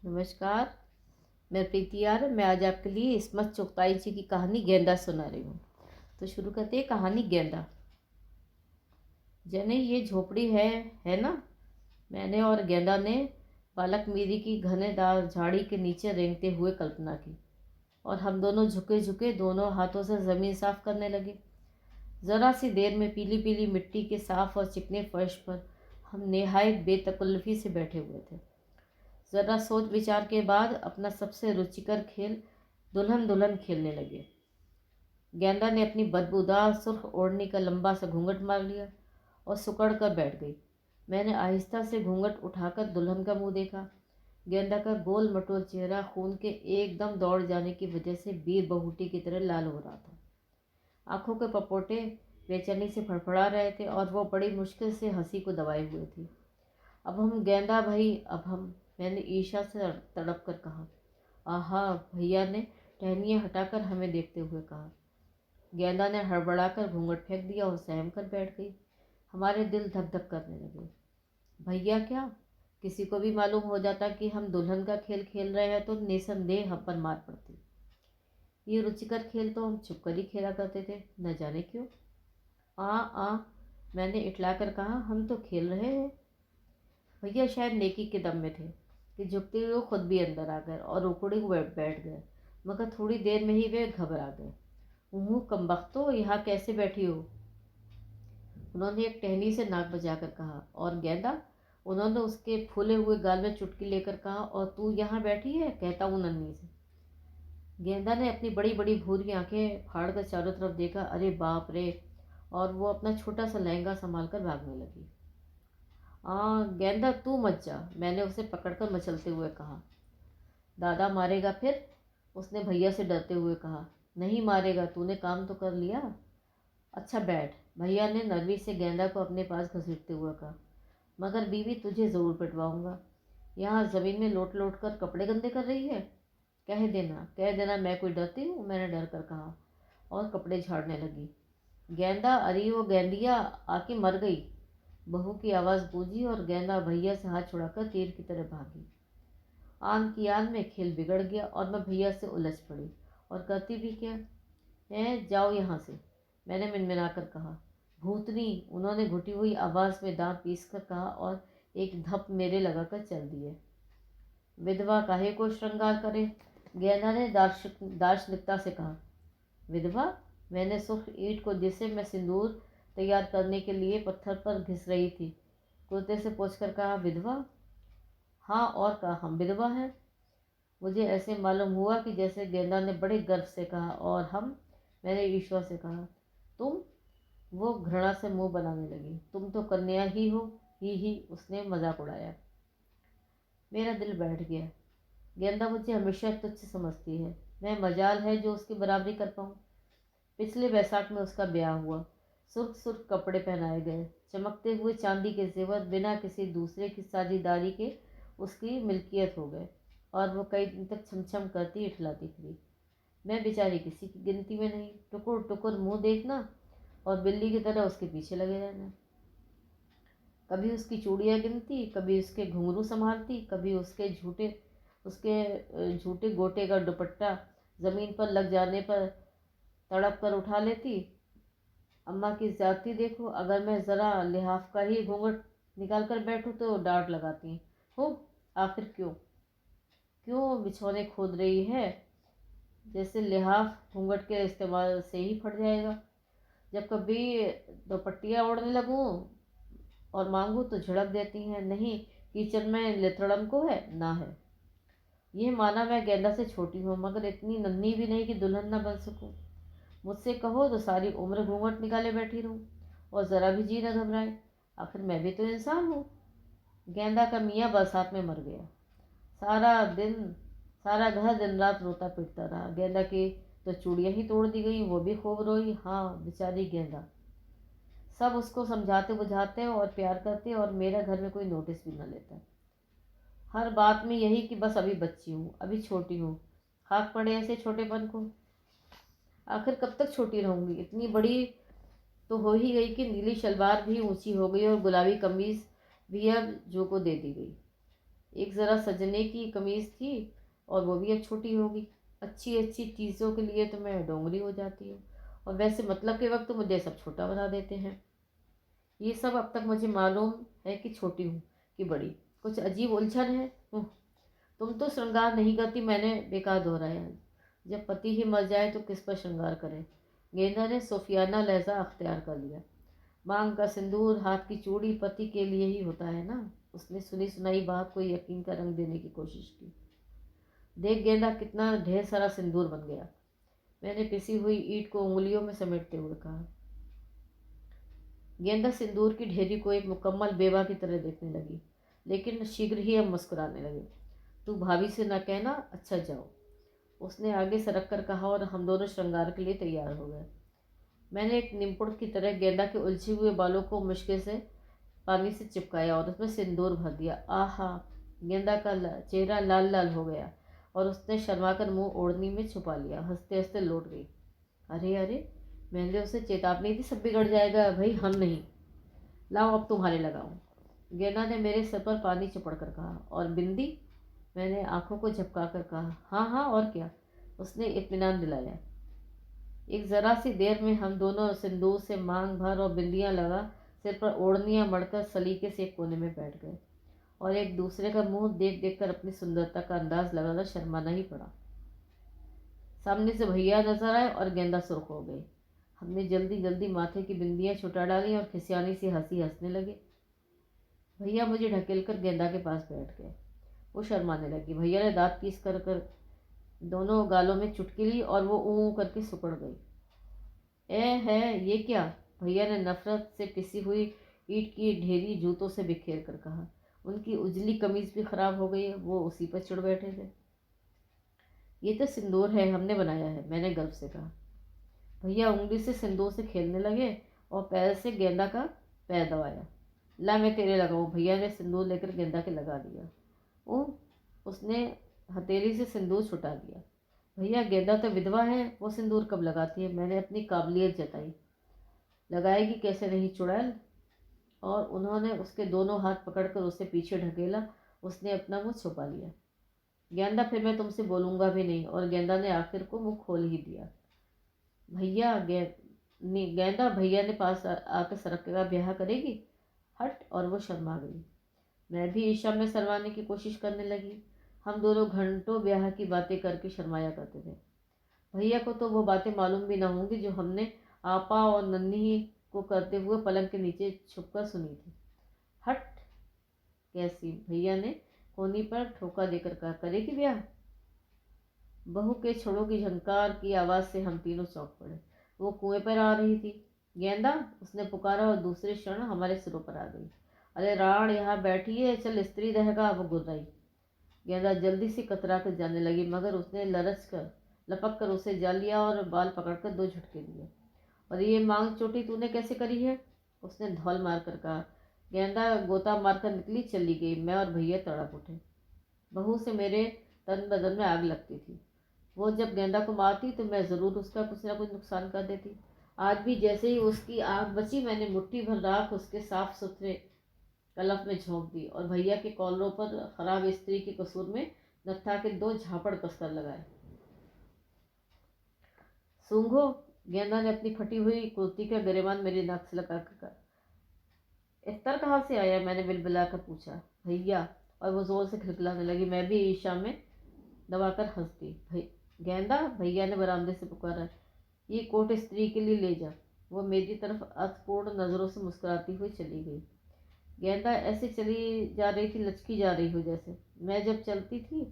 नमस्कार। मैं प्रीति यार, मैं आज आपके लिए इस्मत चुगताई जी की कहानी गेंदा सुना रही हूँ। तो शुरू करते हैं कहानी गेंदा। जने ये झोपड़ी है ना। मैंने और गेंदा ने बालक मीरी की घनेदार झाड़ी के नीचे रेंगते हुए कल्पना की और हम दोनों झुके झुके दोनों हाथों से ज़मीन साफ करने लगे। ज़रा सी देर में पीली पीली मिट्टी के साफ और चिकने फर्श पर हम निहायत बेतकल्लुफ़ी से बैठे हुए थे। ज़रा सोच विचार के बाद अपना सबसे रुचिकर खेल दुल्हन दुल्हन खेलने लगे। गेंदा ने अपनी बदबूदार सुर्ख ओढ़नी का लंबा सा घूंघट मार लिया और सुकड़ कर बैठ गई। मैंने आहिस्ता से घूंघट उठाकर दुल्हन का मुंह देखा। गेंदा का गोल मटोल चेहरा खून के एकदम दौड़ जाने की वजह से बीर बहुटी की तरह लाल हो रहा था। आंखों के पपोटे बेचैनी से फड़फड़ा रहे थे और वो बड़ी मुश्किल से हंसी को दबाए हुए थी। अब हम गेंदा भाई, अब हम, मैंने ईर्ष्या से तड़प कर कहा। आहा, भैया ने टहनियाँ हटाकर हमें देखते हुए कहा। गेंदा ने हड़बड़ाकर घूंघट फेंक दिया और सहम कर बैठ गई। हमारे दिल धक धक करने लगे। भैया क्या, किसी को भी मालूम हो जाता कि हम दुल्हन का खेल खेल रहे हैं तो निसंदेह हम पर मार पड़ती। ये रुचिकर खेल तो हम छुप कर ही खेला करते थे, न जाने क्यों। आ मैंने इटलाकर कहा, हम तो खेल रहे हैं। भैया शायद नेकी के दम में थे कि झुकते हुए वो खुद भी अंदर आ गए और उकड़े हुए बैठ गए, मगर थोड़ी देर में ही वे घबरा गए। कमबख्तो, यहाँ कैसे बैठी हो? उन्होंने एक टहनी से नाक बजाकर कहा। और गेंदा? उन्होंने उसके फूले हुए गाल में चुटकी लेकर कहा। और तू यहाँ बैठी है? कहता हूँ नन्ही से। गेंदा ने अपनी बड़ी बड़ी भूरी आंखें फाड़कर चारों तरफ देखा। अरे बाप रे! और वो अपना छोटा सा लहंगा संभाल कर भागने लगी। गेंदा तू मत जा, मैंने उसे पकड़कर मचलते हुए कहा। दादा मारेगा फिर? उसने भैया से डरते हुए कहा। नहीं मारेगा, तूने काम तो कर लिया। अच्छा बैठ, भैया ने नरमी से गेंदा को अपने पास घसीटते हुए कहा। मगर बीवी, तुझे ज़रूर पिटवाऊंगा। यहाँ ज़मीन में लोट लोट कर कपड़े गंदे कर रही है। कह देना मैं कोई डरती हूँ, मैंने डर कर कहा और कपड़े झाड़ने लगी। गेंदा, अरे वो गेंदिया आके मर गई, बहू की आवाज़ गूंजी और गेंदा भैया से हाथ छुड़ाकर तीर की तरह भागी। आन की आन में खेल बिगड़ गया और मैं भैया से उलझ पड़ी। और करती भी क्या है, जाओ यहाँ से, मैंने मिनमिनाकर कहा। भूतनी, उन्होंने घुटी हुई आवाज़ में दांत पीस कर कहा और एक धप मेरे लगाकर चल दिए। विधवा काहे को श्रृंगार करे? गेंदा ने दार्शनिकता से कहा। विधवा? मैंने सुर्ख ईंट को, जिसे मैं सिंदूर तैयार करने के लिए पत्थर पर घिस रही थी, कुर्ते से पोंछकर कहा। विधवा? हाँ, और कहा, हम विधवा हैं। मुझे ऐसे मालूम हुआ कि जैसे गेंदा ने बड़े गर्व से कहा। और हम? मैंने ईश्वर से कहा। तुम? वो घृणा से मुंह बनाने लगी। तुम तो कन्या ही हो। ही, उसने मजाक उड़ाया। मेरा दिल बैठ गया। गेंदा मुझे हमेशा तुच्छ समझती है। मैं मजाल है जो उसकी बराबरी कर पाऊँ। पिछले बैसाख में उसका ब्याह हुआ। सुर्ख सुर्ख कपड़े पहनाए गए, चमकते हुए चांदी के जेवर बिना किसी दूसरे की साझेदारी के उसकी मिल्कियत हो गए। और वो कई दिन तक छम छम करती इठलाती फिरी। मैं बेचारी किसी की गिनती में नहीं। टुकुर टुकुर मुंह देखना और बिल्ली की तरह उसके पीछे लगे रहना। कभी उसकी चूड़ियाँ गिनती, कभी उसके घुंघरू संभालती, कभी उसके झूठे गोटे का दुपट्टा ज़मीन पर लग जाने पर तड़प कर उठा लेती। अम्मा की ज़्यादती देखो, अगर मैं ज़रा लिहाफ का ही घूंघट निकाल कर बैठूं तो डांट लगाती हो। आखिर क्यों क्यों बिछौने खोद रही है? जैसे लिहाफ घूंघट के इस्तेमाल से ही फट जाएगा। जब कभी दोपट्टियाँ ओढ़ने लगूं और मांगू तो झड़क देती हैं। नहीं, किचन में लिथड़म को है ना है। यह माना मैं गेंदा से छोटी हूँ, मगर इतनी नन्ही भी नहीं कि दुल्हन न बन सकूं। मुझसे कहो तो सारी उम्र घूंघट निकाले बैठी रहूं और ज़रा भी जी न घबराए। आखिर मैं भी तो इंसान हूँ। गेंदा का मियाँ बरसात में मर गया। सारा घर दिन रात रोता पिटता रहा। गेंदा की तो चूड़ियाँ ही तोड़ दी गई, वो भी खूब रोई। हाँ, बेचारी गेंदा। सब उसको समझाते बुझाते और प्यार करते और मेरा घर में कोई नोटिस भी न लेता। हर बात में यही कि बस अभी बच्ची हूँ, अभी छोटी हूँ। खाक पड़े ऐसे छोटेपन को। आखिर कब तक छोटी रहूंगी? इतनी बड़ी तो हो ही गई कि नीली शलवार भी ऊंची हो गई और गुलाबी कमीज भी अब जो को दे दी गई। एक ज़रा सजने की कमीज़ थी और वो भी अब छोटी होगी। अच्छी अच्छी चीज़ों के लिए तो मैं डोंगरी हो जाती हूँ, और वैसे मतलब के वक्त तो मुझे सब छोटा बना देते हैं। ये सब अब तक मुझे मालूम है कि छोटी हूँ कि बड़ी। कुछ अजीब उलझन है। तुम तो श्रृंगार नहीं करती, मैंने बेकार दोहराया। जब पति ही मर जाए तो किस पर श्रृंगार करें। गेंदा ने सूफियाना लहजा अख्तियार कर लिया। मांग का सिंदूर, हाथ की चूड़ी पति के लिए ही होता है ना। उसने सुनी सुनाई बात को यकीन का रंग देने की कोशिश की। देख गेंदा, कितना ढेर सारा सिंदूर बन गया, मैंने पिसी हुई ईंट को उंगलियों में समेटते हुए कहा। गेंदा सिंदूर की ढेरी को एक मुकम्मल बेवा की तरह देखने लगी, लेकिन शीघ्र ही अब मुस्कुराने लगी। तू भाभी से न कहना, अच्छा जाओ, उसने आगे सरक कर कहा, और हम दोनों श्रृंगार के लिए तैयार हो गए। मैंने एक निपुण की तरह गेंदा के उलझे हुए बालों को मुश्किल से पानी से चिपकाया और उसमें सिंदूर भर दिया। आहा, गेंदा का चेहरा लाल लाल हो गया और उसने शर्माकर मुंह ओढ़नी में छुपा लिया। हंसते हंसते लौट गई। अरे अरे, मैंने उसे चेतावनी दी, सब बिगड़ जाएगा भाई, हम नहीं। लाओ अब तुम्हारे लगाऊं, गेंदा ने मेरे सर पर पानी चिपड़ कर कहा। और बिंदी, मैंने आंखों को झपका कर कहा। हाँ हाँ, और क्या, उसने इत्मीनान दिलाया। एक ज़रा सी देर में हम दोनों सिंदूर से मांग भर और बिंदियां लगा सिर पर ओढ़नियां मड़कर सलीके से एक कोने में बैठ गए और एक दूसरे का मुंह देख देख कर अपनी सुंदरता का अंदाज लगाकर शर्माना ही पड़ा। सामने से भैया नजर आए और गेंदा सुर्ख हो गई। हमने जल्दी जल्दी माथे की बिंदियां छुटा डाली और खिसियानी सी हंसी हंसने लगे। भैया मुझे ढकेल कर गेंदा के पास बैठ गए। वो शर्माने लगी। भैया ने दांत पीस कर दोनों गालों में चुटकी ली और वो ऊँ करके सुकड़ गई। ए है, ये क्या, भैया ने नफरत से पिसी हुई ईंट की ढेरी जूतों से बिखेर कर कहा। उनकी उजली कमीज भी खराब हो गई है। वो उसी पर चिढ़ बैठे थे। ये तो सिंदूर है, हमने बनाया है, मैंने गर्व से कहा। भैया उंगली से सिंदूर से खेलने लगे और पैर से गेंदा का पैर दबाया। ला मैं तेरे लगाऊं, भैया ने सिंदूर लेकर गेंदा के लगा दिया। ओ, उसने हथेली से सिंदूर छुटा दिया। भैया गेंदा तो विधवा है, वो सिंदूर कब लगाती है, मैंने अपनी काबिलियत जताई। लगाएगी कैसे नहीं चुड़ैल। और उन्होंने उसके दोनों हाथ पकड़कर उसे पीछे ढकेला। उसने अपना मुंह छुपा लिया। गेंदा, फिर मैं तुमसे बोलूँगा भी नहीं। और गेंदा ने आखिर को मुंह खोल ही दिया। भैया गेंदा भैया ने पास आकर सरक कर, ब्याह करेगी, हट। और वो शर्मा गई। मैं भी ईशा में शर्माने की कोशिश करने लगी। हम दोनों घंटों ब्याह की बातें करके शर्माया करते थे। भैया को तो वो बातें मालूम भी ना होंगी जो हमने आपा और नन्ही को करते हुए पलंग के नीचे छुपकर सुनी थी। हट। कैसी, भैया ने कोनी पर ठोका देकर कहा, करेगी ब्याह। बहू के छड़ों की झंकार की आवाज़ से हम तीनों चौंक पड़े। वो कुएं पर आ रही थी। गेंदा, उसने पुकारा और दूसरे क्षण हमारे सिरों पर आ गई। अरे राण, यहाँ बैठी है, चल स्त्री रहेगा। वो गुर्राई। गेंदा जल्दी से कतरा कर जाने लगी, मगर उसने लपक कर उसे जा लिया और बाल पकड़कर दो झटके दिए। और ये मांग चोटी तूने कैसे करी है, उसने धौल मार कर कहा। गेंदा गोता मारकर निकली, चली गई। मैं और भैया तड़प उठे। बहू से मेरे तन बदन में आग लगती थी। वो जब गेंदा को मारती तो मैं ज़रूर उसका कुछ ना कुछ नुकसान कर देती। आज भी जैसे ही उसकी आग बची, मैंने मुट्ठी भर राख उसके साफ सुथरे कलफ में झोंक दी और भैया के कॉलरों पर खराब स्त्री के कसूर में नत्था के दो झापड़ कसकर लगाए। सूंघो, गेंदा ने अपनी फटी हुई कुर्ती का गिरेबान मेरी नाक से लगा कर कहा। इत्तर कहाँ से आया, मैंने बिलबिला कर पूछा। भैया। और वो जोर से खिलखिलाने लगी। मैं भी ईशा में दबाकर हंस दी। भाई गेंदा, भैया ने बरामदे से पुकारा, ये कोट स्त्री के लिए ले जा। वो मेरी तरफ अर्थपूर्ण नज़रों से मुस्कुराती हुई चली गई। गेंदा ऐसे चली जा रही थी, लचकी जा रही हो जैसे मैं जब चलती थी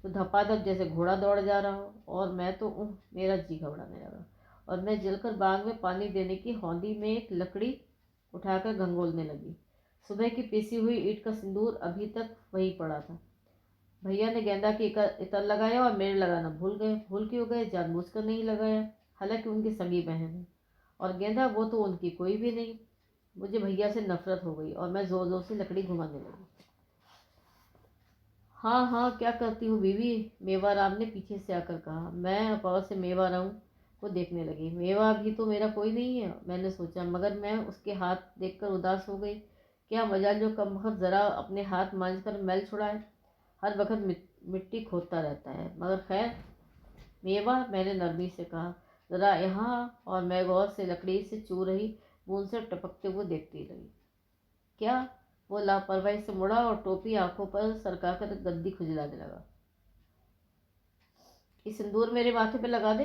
तो धपाधप जैसे घोड़ा दौड़ जा रहा हो। और मैं तो मेरा जी घबराने लगा और मैं जलकर बाग में पानी देने की हौंदी में एक लकड़ी उठाकर घंगोलने लगी। सुबह की पीसी हुई ईंट का सिंदूर अभी तक वहीं पड़ा था। भैया ने गेंदा की इतर लगाया और मेरे लगाना भूल गए। भूल क्यों गए, जानबूझकर नहीं लगाया, हालांकि उनकी सगी बहन है। और गेंदा, वो तो उनकी कोई भी नहीं। मुझे भैया से नफरत हो गई और मैं जोर जोर से लकड़ी घुमाने लगी। हाँ हाँ, क्या करती हूँ बीवी, मेवाराम ने पीछे से आकर कहा। मैं अपौर से मेवाराम को देखने लगी। मेवा भी तो मेरा कोई नहीं है, मैंने सोचा, मगर मैं उसके हाथ देखकर उदास हो गई। क्या मजा जो कमबख्त ज़रा अपने हाथ मांझ कर मैल छुड़ाए। हर वक्त मिट्टी खोदता रहता है। मगर खैर मेवा, मैंने नरमी से कहा, ज़रा यहाँ। और मैं गौर से लकड़ी से चू रही बूंद से टपकते हुए देखती रही। क्या? वो लापरवाही से मुड़ा और टोपी आंखों पर सरकाकर गद्दी खुजलाने लगा। ये सिंदूर मेरे माथे पे लगा दे,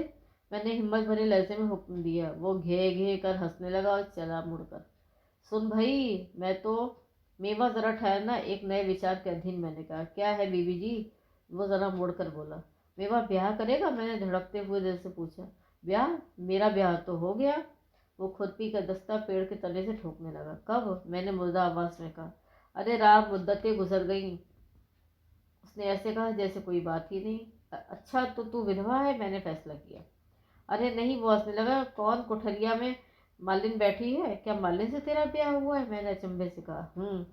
मैंने हिम्मत भरे लहजे में हुक्म दिया। वो घे घे कर हंसने लगा और चला मुड़कर। सुन भाई, मैं तो मेवा ज़रा ठहरना, एक नए विचार के अधीन। मैंने कहा, क्या है बीवी जी? वो ज़रा मुड़कर बोला। मेवा ब्याह करेगा? मैंने धड़कते हुए दिल से पूछा। ब्याह? मेरा ब्याह तो हो गया। वो खुरपी का दस्ता पेड़ के तने से ठोकने लगा। कब? मैंने मुर्दा आवाज़ में कहा। अरे राम, मुद्दतें गुजर गईं। उसने ऐसे कहा जैसे कोई बात ही नहीं। अच्छा, तो तू विधवा है? मैंने फैसला किया। अरे नहीं, वो हंसने लगा। कौन? कोठरिया में मालिन बैठी है? क्या मालिन से तेरा ब्याह हुआ है? मैंने अचंभे से कहा।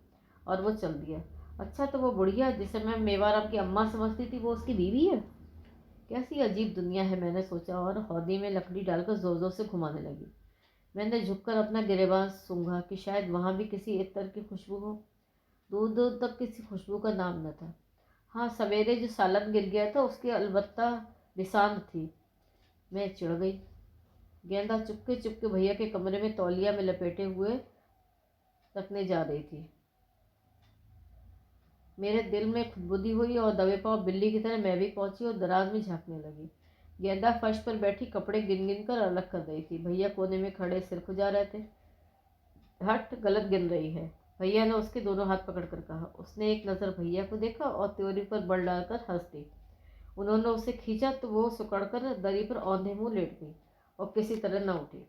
और वो चल दिया। अच्छा, तो वो बुढ़िया जिसे मैं मेवाराम की अम्मा समझती थी, वो उसकी बीवी है? कैसी अजीब दुनिया है, मैंने सोचा और हौदी में लकड़ी डालकर जोर जोर से घुमाने लगी। मैंने झुककर अपना गिरेबान सूंघा कि शायद वहाँ भी किसी इत्र की खुशबू हो। दूर दूर तक किसी खुशबू का नाम न था। हाँ, सवेरे जो सालन गिर गया था उसकी अलबत्ता निशान थी। मैं चिढ़ गई। गेंदा चुपके चुपके भैया के कमरे में तौलिया में लपेटे हुए रखने जा रही थी। मेरे दिल में खुदबुदी हुई और दबे पाँव बिल्ली की तरह मैं भी पहुंची और दराज में झांकने लगी। गेंदा फर्श पर बैठी कपड़े गिन गिन कर अलग कर रही थी। भैया कोने में खड़े सिर खुजा रहे थे। हट, गलत गिन रही है, भैया ने उसके दोनों हाथ पकड़कर कहा। उसने एक नज़र भैया को देखा और त्योरी पर बल डालकर हंस दी। उन्होंने उसे खींचा तो वो सुकड़कर दरी पर औंधे मुंह लेट गई और किसी तरह न उठी।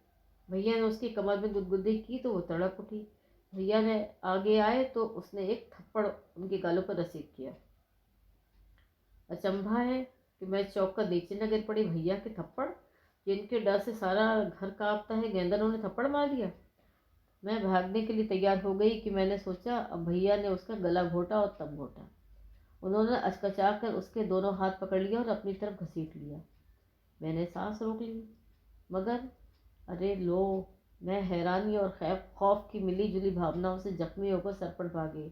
भैया ने उसकी कमर में गुदगुदी की तो वो तड़प उठी। भैया ने आगे आए तो उसने एक थप्पड़ उनके गालों पर रसीद किया। अचंभा है कि मैं चौंक कर नीचे न गिर पड़ी। भैया के थप्पड़, जिनके डर से सारा घर कांपता है, गेंदा ने उन्हें थप्पड़ मार दिया। मैं भागने के लिए तैयार हो गई कि मैंने सोचा अब भैया ने उसका गला घोटा और तब घोटा। उन्होंने अचकचा कर उसके दोनों हाथ पकड़ लिया और अपनी तरफ घसीट लिया। मैंने सांस रोक ली, मगर अरे लो, मैं हैरानी और खौफ की मिली जुली भावनाओं से जख्मी होकर सरपट भागी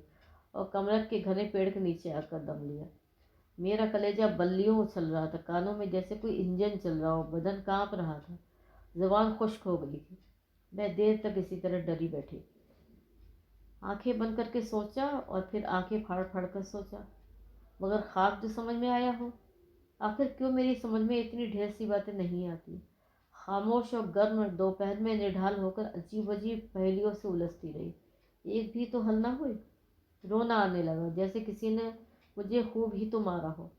और कमर के घने पेड़ के नीचे आकर दम लिया। मेरा कलेजा बल्लियों उछल रहा था, कानों में जैसे कोई इंजन चल रहा हो, बदन कांप रहा था, जुबान खुश्क हो गई थी। मैं देर तक इसी तरह डरी बैठी, आंखें बंद करके सोचा और फिर आंखें फाड़ फाड़ कर सोचा, मगर ख्वाब जो समझ में आया हो। आखिर क्यों मेरी समझ में इतनी ढेर सी बातें नहीं आती। खामोश और गर्म दोपहर में निढाल होकर अजीब अजीब पहेलियों से उलझती रही, एक भी तो हल ना हुई। रोना आने लगा, जैसे किसी ने मुझे खूब ही तो मारा हो।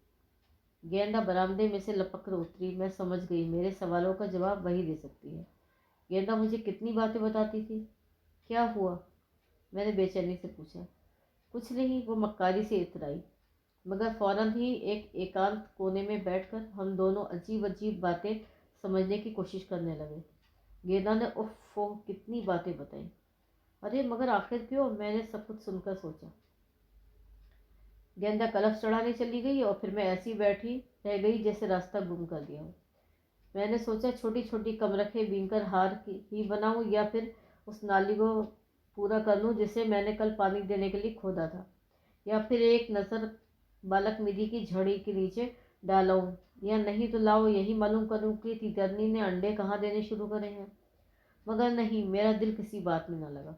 गेंदा बरामदे में से लपक कर उतरी। मैं समझ गई मेरे सवालों का जवाब वही दे सकती है। गेंदा मुझे कितनी बातें बताती थी। क्या हुआ? मैंने बेचैनी से पूछा। कुछ नहीं, वो मक्कारी से इतराई, मगर फौरन ही एक एकांत कोने में बैठकर हम दोनों अजीब अजीब बातें समझने की कोशिश करने लगे। गेंदा ने उफ़ कितनी बातें बताई। अरे मगर आखिर क्यों? मैंने सब कुछ सुनकर सोचा। गेंदा कलश चढ़ाने चली गई और फिर मैं ऐसी बैठी रह गई जैसे रास्ता गुम कर दिया हूँ। मैंने सोचा छोटी छोटी कमरखें बीनकर हार की ही बनाऊँ या फिर उस नाली को पूरा कर लूँ जिसे मैंने कल पानी देने के लिए खोदा था, या फिर एक नज़र बालक निधि की झड़ी के नीचे डालूं, या नहीं तो लाओ यही मालूम करूं कि तितरनी ने अंडे कहाँ देने शुरू करे हैं। मगर नहीं, मेरा दिल किसी बात में न लगा।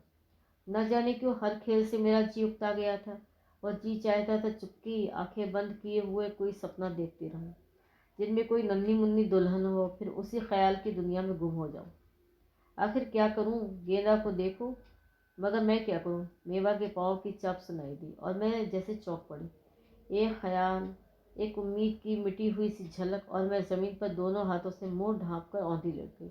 न जाने क्यों हर खेल से मेरा जी उकता गया था और जी चाहता था चुपकी आंखें बंद किए हुए कोई सपना देखती रहूं, जिनमें कोई नन्ही मुन्नी दुल्हन हो, फिर उसी ख्याल की दुनिया में गुम हो जाऊं। आखिर क्या करूं? गेंदा को देखूं, मगर मैं क्या करूं? मेवा के पाँव की चाप सुनाई दी और मैं जैसे चौंक पड़ी। एक ख्याल, एक उम्मीद की मिटी हुई सी झलक, और मैं ज़मीन पर दोनों हाथों से मुंह ढांप कर औंधी लग गई।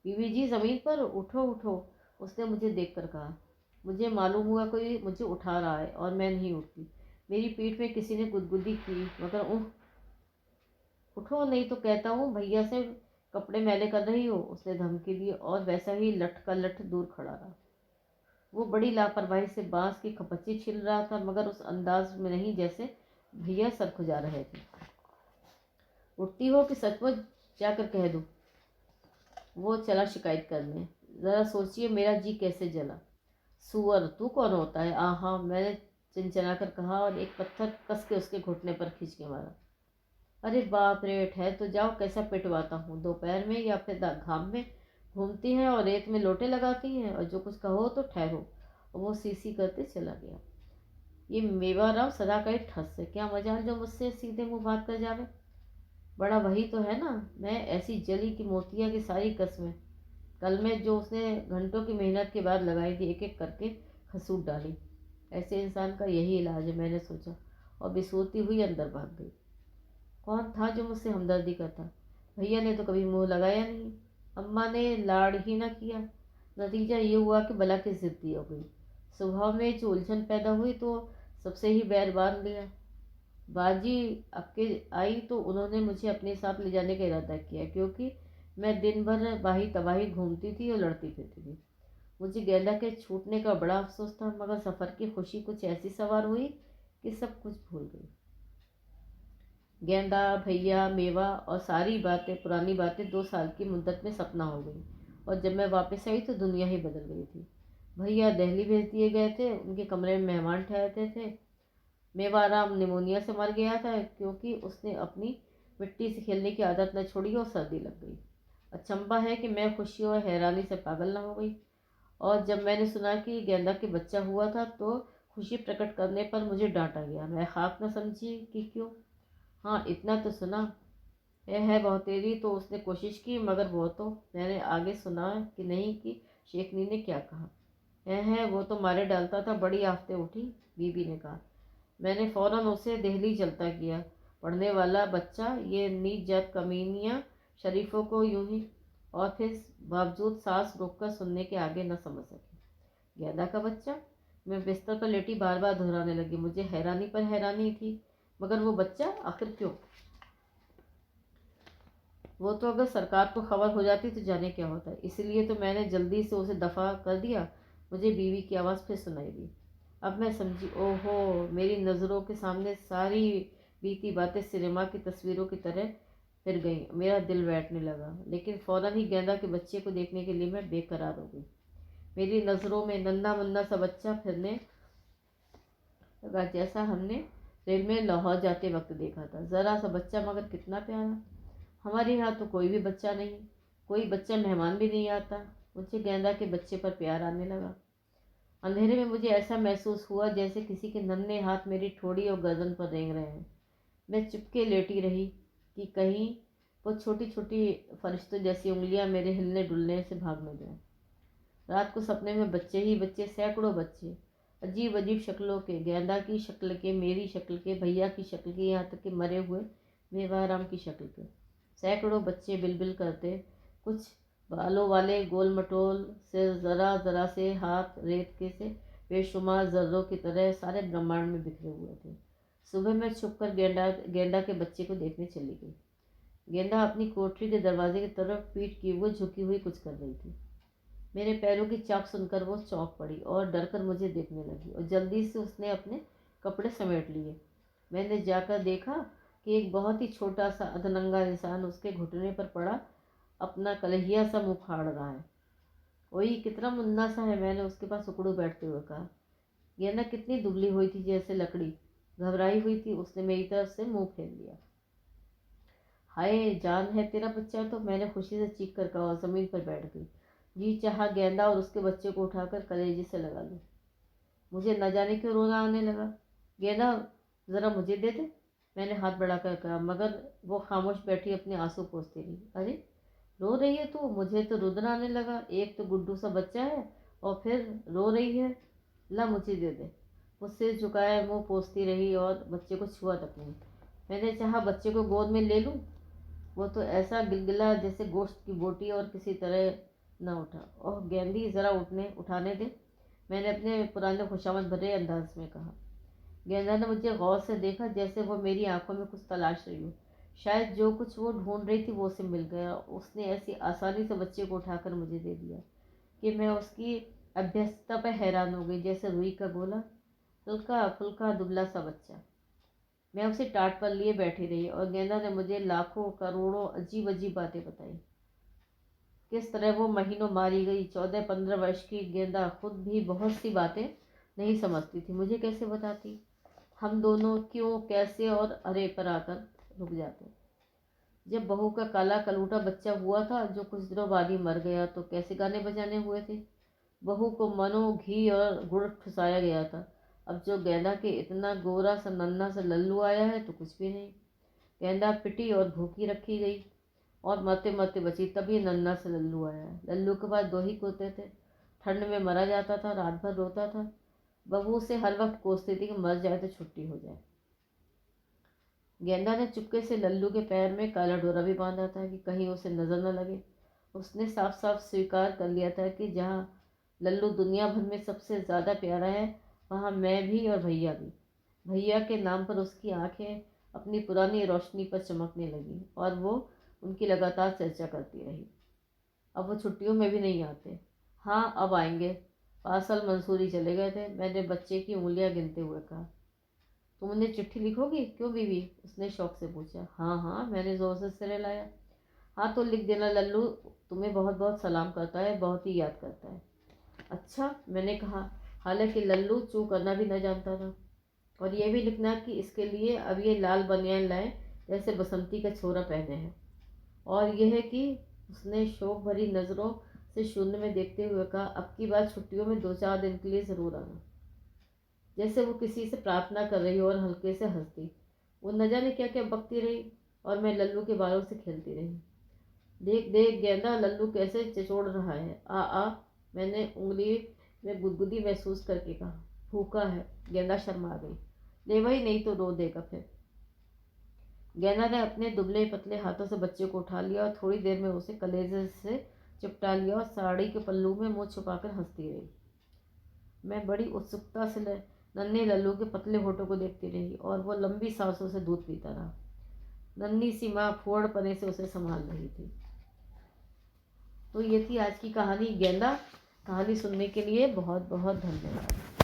बीवी जी, ज़मीन पर उठो उठो, उसने मुझे देखकर कहा। मुझे मालूम हुआ कोई मुझे उठा रहा है और मैं नहीं उठती। मेरी पीठ में किसी ने गुदगुदी की, मगर उठो नहीं तो कहता हूँ भैया से कपड़े मैले कर रही हो, उसने धमकी दी और वैसा ही लठ का लठ दूर खड़ा रहा। वो बड़ी लापरवाही से बांस की खपच्ची छिल रहा था, मगर उस अंदाज में नहीं जैसे भैया सर खुजा रहे थे। उठती हो कि सचमुच जाकर कह दूं? वो चला शिकायत करने। ज़रा सोचिए मेरा जी कैसे जला। सुअर, तू कौन होता है? आहा, मैंने चिनचिना कर कहा और एक पत्थर कस के उसके घुटने पर खींच के मारा। अरे बाप रे, ठहर तो जाओ, कैसा पिटवाता हूँ। दोपहर में या फिर घाम में घूमती हैं और रेत में लोटे लगाती हैं, और जो कुछ कहो तो ठहरो। और वो सी करते चला गया। ये मेवाराम सदा का ही ठस है, क्या मजाल जो मुझसे सीधे मुंह बात कर जावे। बड़ा वही तो है ना, मैं ऐसी जली की मोतिया की सारी कस्में कल में जो उसने घंटों की मेहनत के बाद लगाई थी, एक एक करके खसूट डाली। ऐसे इंसान का यही इलाज है, मैंने सोचा, और बिसूरती हुई अंदर भाग गई। कौन था जो मुझसे हमदर्दी करता? भैया ने तो कभी मुंह लगाया नहीं, अम्मा ने लाड़ ही ना किया। नतीजा ये हुआ कि बला की जिद्दी हो गई। स्वभाव में जो उलझन पैदा हुई तो सबसे ही बैर बांध लिया। बाजी अक्के आई तो उन्होंने मुझे अपने साथ ले जाने का इरादा किया, क्योंकि मैं दिन भर बाही तबाही घूमती थी और लड़ती फिरती थी। मुझे गेंदा के छूटने का बड़ा अफसोस था, मगर सफ़र की खुशी कुछ ऐसी सवार हुई कि सब कुछ भूल गई। गेंदा, भैया, मेवा और सारी बातें, पुरानी बातें 2 साल की मुद्दत में सपना हो गई। और जब मैं वापस आई तो दुनिया ही बदल गई थी। भैया दिल्ली भेज दिए गए थे, उनके कमरे में मेहमान ठहरते थे। मेवाराम निमोनिया से मर गया था, क्योंकि उसने अपनी मिट्टी से खेलने की आदत न छोड़ी और सर्दी लग गई। अचंभा है कि मैं खुशी और हैरानी से पागल न हो गई। और जब मैंने सुना कि गेंदा के बच्चा हुआ था तो खुशी प्रकट करने पर मुझे डांटा गया। मैं खाक न समझी कि क्यों। हाँ, इतना तो सुना, यह है बहुतेरी तो उसने कोशिश की, मगर वो तो मैंने आगे सुना कि नहीं कि शेखनी ने क्या कहा। यह है वो तो मारे डालता था, बड़ी आफतें उठी, बीबी ने कहा। मैंने फौरन उसे दिल्ली चलता किया। पढ़ने वाला बच्चा, ये नीच जात कमीनियाँ शरीफों को यूं ही। और फिर बावजूद सांस रोककर सुनने के आगे न समझ सकी। गेंदा का बच्चा? मैं बिस्तर पर लेटी बार बार दोहराने लगी। मुझे हैरानी पर हैरानी थी, मगर वो बच्चा आखिर क्यों? वो तो अगर सरकार को खबर हो जाती तो जाने क्या होता है। इसलिए तो मैंने जल्दी से उसे दफा कर दिया। मुझे बीवी की आवाज़ फिर सुनाई दी। अब मैं समझी। ओहो, मेरी नज़रों के सामने सारी बीती बातें सिनेमा की तस्वीरों की तरह फिर गई। मेरा दिल बैठने लगा, लेकिन फ़ौरन ही गेंदा के बच्चे को देखने के लिए मैं बेकरार हो गई। मेरी नज़रों में नन्हा मुन्ना सा बच्चा फिरने लगा, जैसा हमने रेल में लाहौर जाते वक्त देखा था। ज़रा सा बच्चा, मगर कितना प्यारा। हमारे यहाँ तो कोई भी बच्चा नहीं, कोई बच्चा मेहमान भी नहीं आता। मुझे गेंदा के बच्चे पर प्यार आने लगा। अंधेरे में मुझे ऐसा महसूस हुआ जैसे किसी के नन्हे हाथ मेरी ठोड़ी और गर्दन पर रेंग रहे हैं। मैं चुपके लेटी रही कि कहीं वो छोटी छोटी फरिश्तों जैसी उंगलियां मेरे हिलने डुलने से भाग न जाए। रात को सपने में बच्चे ही बच्चे, सैकड़ों बच्चे, अजीब अजीब शक्लों के, गेंदा की शक्ल के, मेरी शक्ल के, भैया की शक्ल के, यहाँ तक कि मरे हुए मेवाराम की शक्ल के। सैकड़ों बच्चे बिलबिल करते, कुछ बालों वाले, गोल मटोल से, ज़रा ज़रा से हाथ, रेत के से बेशुमार जर्रों की तरह सारे ब्रह्मांड में बिखरे हुए थे। सुबह मैं छुपकर गेंदा गेंदा के बच्चे को देखने चली गई। गेंदा अपनी कोठरी के दरवाजे की तरफ पीठ किए हुए झुकी हुई कुछ कर रही थी। मेरे पैरों की चाप सुनकर वो चौंक पड़ी और डरकर मुझे देखने लगी, और जल्दी से उसने अपने कपड़े समेट लिए। मैंने जाकर देखा कि एक बहुत ही छोटा सा अधनंगा इंसान उसके घुटने पर पड़ा अपना कलहिया सा मुँह फाड़ रहा है। वही कितना मुन्ना सा है, मैंने उसके पास उकड़ू बैठते हुए कहा। गेंदा कितनी दुबली हुई थी, जैसे लकड़ी, घबराई हुई थी। उसने मेरी तरफ से मुंह फेर लिया। हाय, जान है तेरा बच्चा तो, मैंने खुशी से चीख कर कहा और ज़मीन पर बैठ गई। जी चाहा गेंदा और उसके बच्चे को उठाकर कलेजे से लगा लूं। मुझे न जाने क्यों रोना आने लगा। गेंदा, ज़रा मुझे दे दे, मैंने हाथ बढ़ाकर कहा, मगर वो खामोश बैठी अपने आंसू पोंछती रही। अरे, रो रही है तू? मुझे तो रुदन आने लगा। एक तो गुड्डू सा बच्चा है और फिर रो रही है। ला, मुझे दे दे। वो सिर झुकाए मुंह पोंछती रही और बच्चे को छुआ तक नहीं। मैंने चाहा बच्चे को गोद में ले लूं। वो तो ऐसा गिलगिला जैसे गोश्त की बोटी, और किसी तरह न उठा। ओह गेंदी, ज़रा उठाने दे, मैंने अपने पुराने खुशामद भरे अंदाज में कहा। गेंदा ने मुझे गौर से देखा, जैसे वो मेरी आंखों में कुछ तलाश रही हो। शायद जो कुछ वो ढूंढ रही थी वो उसे मिल गया। उसने ऐसी आसानी से बच्चे को उठाकर मुझे दे दिया कि मैं उसकी अभ्यस्तता पर हैरान हो गई, जैसे रुई का गोला, हल्का फुल्का दुबला सा बच्चा। मैं उसे टाट पर लिए बैठी रही, और गेंदा ने मुझे लाखों करोड़ों अजीब अजीब बातें बताई। किस तरह वो महीनों मारी गई। 14-15 वर्ष की गेंदा खुद भी बहुत सी बातें नहीं समझती थी, मुझे कैसे बताती। हम दोनों क्यों, कैसे और अरे पर आकर रुक जाते। जब बहू का काला कलूटा बच्चा हुआ था जो कुछ दिनों बाद ही मर गया, तो कैसे गाने बजाने हुए थे। बहू को मनो घी और गुड़ ठुसाया गया था। अब जो गेंदा के इतना गोरा सा नन्हा सा लल्लू आया है तो कुछ भी नहीं। गेंदा पिटी और भूखी रखी गई और मरते मरते बची, तभी नन्हा सा लल्लू आया है। लल्लू के पास 2 ही कुत्ते थे। ठंड में मरा जाता था, रात भर रोता था। बहू से हर वक्त कोसती थी कि मर जाए तो छुट्टी हो जाए। गेंदा ने चुपके से लल्लू के पैर में काला डोरा भी बांधा था कि कहीं उसे नजर न लगे। उसने साफ साफ स्वीकार कर लिया था कि जहाँ लल्लू दुनिया भर में सबसे ज़्यादा प्यारा है, वहाँ मैं भी और भैया भी। भैया के नाम पर उसकी आंखें अपनी पुरानी रोशनी पर चमकने लगी और वो उनकी लगातार चर्चा करती रही। अब वो छुट्टियों में भी नहीं आते। हाँ, अब आएंगे। पार्सल मंसूरी चले गए थे, मैंने बच्चे की उंगलियां गिनते हुए कहा। तुम उन्हें चिट्ठी लिखोगी क्यों बीवी, उसने शौक से पूछा। हाँ हाँ, मैंने जोर से सिरे लाया। हाँ तो लिख देना, लल्लू तुम्हें बहुत बहुत सलाम करता है, बहुत ही याद करता है। अच्छा, मैंने कहा, हालांकि लल्लू चू करना भी न जानता था। और ये भी लिखना कि इसके लिए अब ये लाल बनियान लाए जैसे बसंती का छोरा पहने हैं। और यह है कि उसने शोक भरी नज़रों से शून्य में देखते हुए कहा, अब की बार छुट्टियों में 2-4 दिन के लिए ज़रूर आना। जैसे वो किसी से प्रार्थना कर रही हो और हल्के से हंसती। वो न जाने क्या क्या बकती रही और मैं लल्लू के बालों से खेलती रही। देख देख गेंदा, लल्लू कैसे चिचोड़ रहा है। आ आ, मैंने उंगली में गुदगुदी महसूस करके कहा। भूखा है। गेंदा शर्मा गई। ले वही, नहीं तो रो देगा फिर। गेंदा ने अपने दुबले पतले हाथों से बच्चे को उठा लिया और थोड़ी देर में उसे कलेजे से चिपटा लिया और साड़ी के पल्लू में मुंह छुपाकर हंसती रही। मैं बड़ी उत्सुकता से नन्हे लल्लू के पतले होठों को देखती रही और वो लंबी सांसों से दूध पीता रहा। नन्ही सी माँ फोड़ पने से उसे संभाल रही थी। तो ये थी आज की कहानी गेंदा। कहानी सुनने के लिए बहुत बहुत धन्यवाद।